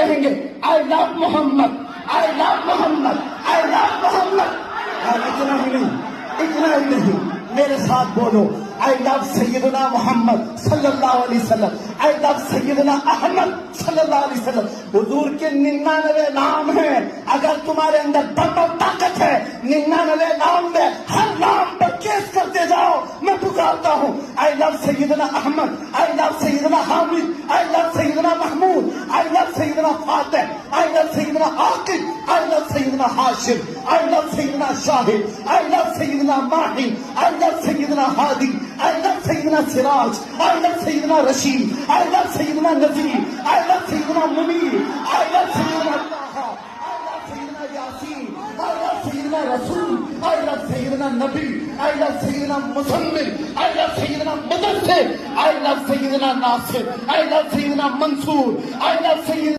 کہیں گے آئی لو محمد، آئی لو محمد، آئی لو محمد. اور اتنا ہی نہیں، میرے ساتھ بولو آئی لو سیدنا محمد صلی اللہ علیہ وسلم، آئی لو سیدنا احمد صلی اللہ علیہ وسلم. حضور کے 99 نام ہیں. اگر تمہارے اندر دم اور طاقت ہے 99 نام میں ہر نام پر کیس کرتے جاؤ. میں پکارتا ہوں آئی لو سیدنا احمد، آئی لو سیدنا حامد، آئی لو سیدنا محمود، آئی لو سیدنا فاتح، آئی لو سیدنا عاقب، آئی لو سیدنا ہاشم، آئی لو سیدنا شاہد، آئی لو سیدنا ماہی، آئی لو سیدنا ہادی، آئی لو سیدنا سراج، آئی لو سیدنا رشید، آئی لو سیدنا نذیر، آئی لو سیدنا منیر، آئی لو سیدنا طه، آئی لو سیدنا یاسین، آئی لو سیدنا رسول، آئی لو سیدنا نبی، آئی لو سیدنا مزمل، آئی لو سیدنا مدثر، آئی لو سیدنا ناصر، آئی لو سیدنا منصور، آئی لو سیدنا